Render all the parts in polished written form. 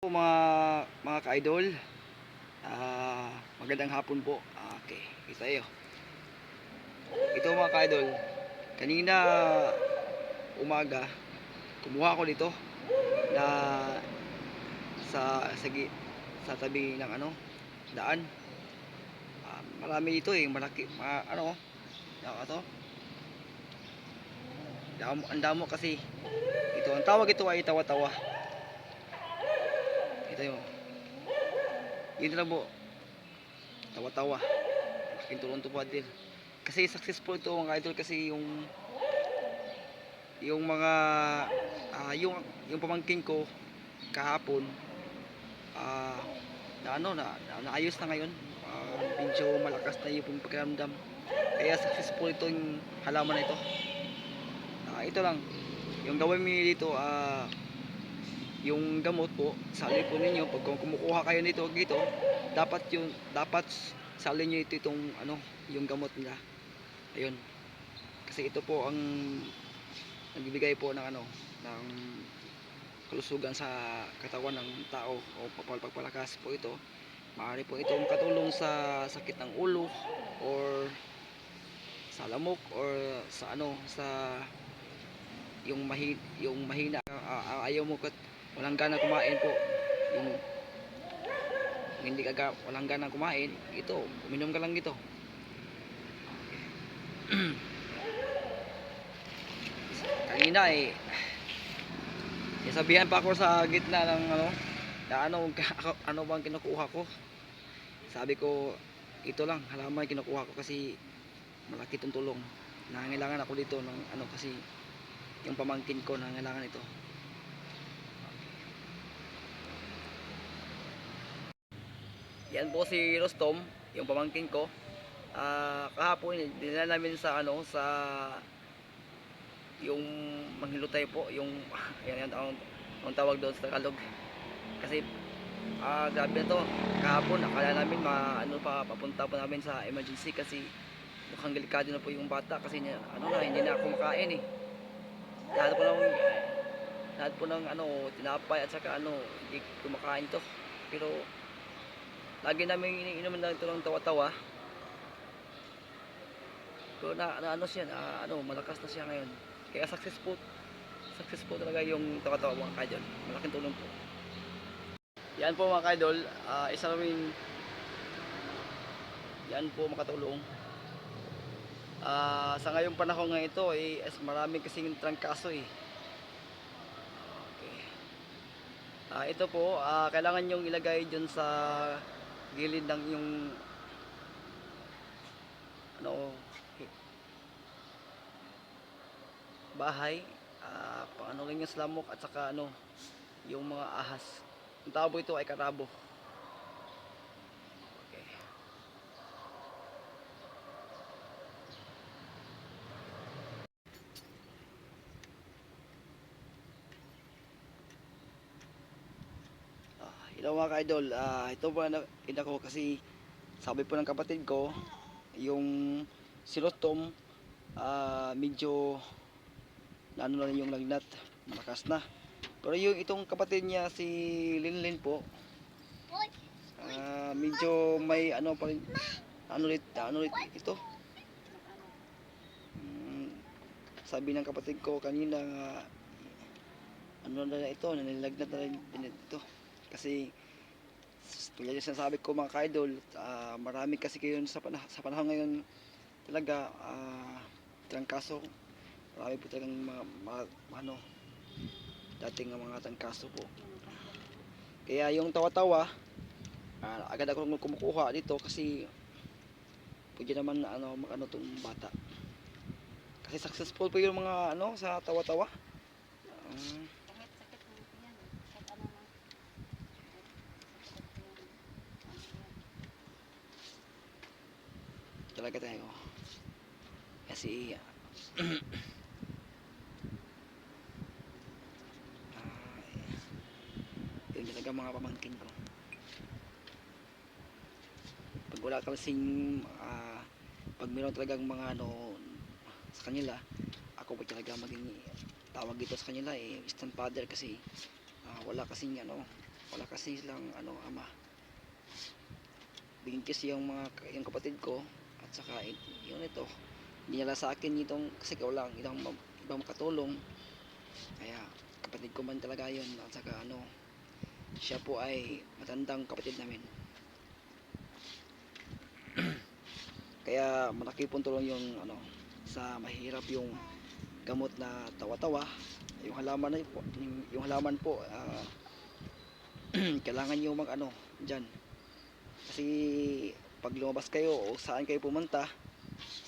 Mga ka-idol, magandang hapon po. Okay, kita tayo. Ito mga ka-idol, kanina umaga, kumuha ako dito na sa sa tabi ng daan. Marami dito malaki, ito. Ang damo kasi. Ito, ang tawag ito ay tawa-tawa. Ito yung, yun na po, tawa-tawa. Malaking tulong to po din. Kasi successful ito mga idol kasi yung mga yung pamangkin ko kahapon naayos na ngayon. Medyo malakas na yung pakiramdam. Kaya successful itong halaman na ito. Ito lang, yung gawin mo dito yung gamot po, salin po ninyo pag kumukuha kayo dito dapat salin niyo itong yung gamot nila. Ayun. Kasi ito po ang nagbibigay po ng ng kalusugan sa katawan ng tao o pagpalakas po ito. Maaari po itong katulong sa sakit ng ulo or sa lamok or sa sa yung mahina, ayaw mo walang gana kumain po, yung hindi ka walang gana kumain, ito uminom ka lang dito. Kanina sabihan pa ako sa gitna ng ano bang kinukuha ko. Sabi ko ito lang halaman kinukuha ko kasi malaki itong tulong. Nangangailangan ako dito ng kasi yung pamangkin ko nangangailangan ito. Yan po si Rostom, yung pamangkin ko. Kahapon dinala namin sa sa yung manghilutay po, yung yan ang tawag doon sa Tagalog. Kasi grabe na to. Kahapon akala namin papunta po namin sa emergency kasi mukhang delikado na po yung bata kasi hindi na ako makain eh. Lahat po ng tinapay at saka hindi kumakain to. Pero lagi namin iniinom lang ito ng tawa-tawa. Pero siya, malakas na siya ngayon. Kaya successful talaga yung tawa-tawa mga kaidol. Malaking tulong po. Yan po mga kaidol, isa rin yan po makatulong. Sa ngayong panahon nga ito marami kasing trangkaso eh. Okay. Ito po, kailangan yung ilagay dyan sa gilid ng yung bahay, pang rin yung lamok at saka yung mga ahas. Ang tawag ito ay karabo. Okay. Hello mga ka-idol, ito po ko kasi sabi po ng kapatid ko yung si Rostom medyo na yung lagnat, malakas na. Pero yung itong kapatid niya si Linlin po medyo may pa rin ito. Sabi ng kapatid ko kanina na ito, nanilagnat na rin ito. Kasi tulad yung sinasabi ko mga ka-idol, marami kasi kayo sa panahon ngayon talaga trangkaso. Marami po talagang dating mga trangkaso po. Kaya yung tawa-tawa, agad ako kumukuha dito kasi pwede naman tong bata. Kasi successful po yung mga sa tawa-tawa. Talaga tayo. Kasi yun talaga mga pamangkin ko. Pag wala kasing pag meron talagang mga sa kanila, ako pa talaga maging tawag dito sa kanila instant father kasi wala kasing wala kasi silang ano ama. Bigyan kasi yung kapatid ko at saka yung ito. Hindi nila sa akin itong kasi lang ibang makatulong. Kaya kapatid ko man talaga yun at saka ano, siya po ay matandang kapatid namin. Kaya malaki pong tulong yung ano sa mahirap yung gamot na tawa-tawa. Yung halaman na po, yung halaman po kailangan niyo mag ano diyan. Kasi pag lumabas kayo o saan kayo pumunta,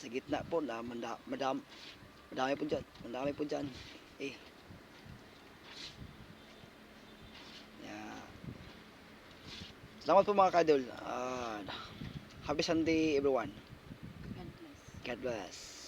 sa gitna po na madami po diyan. Madami po diyan. Eh, yeah. Salamat po mga kadol. Happy Sunday everyone. God bless. God bless.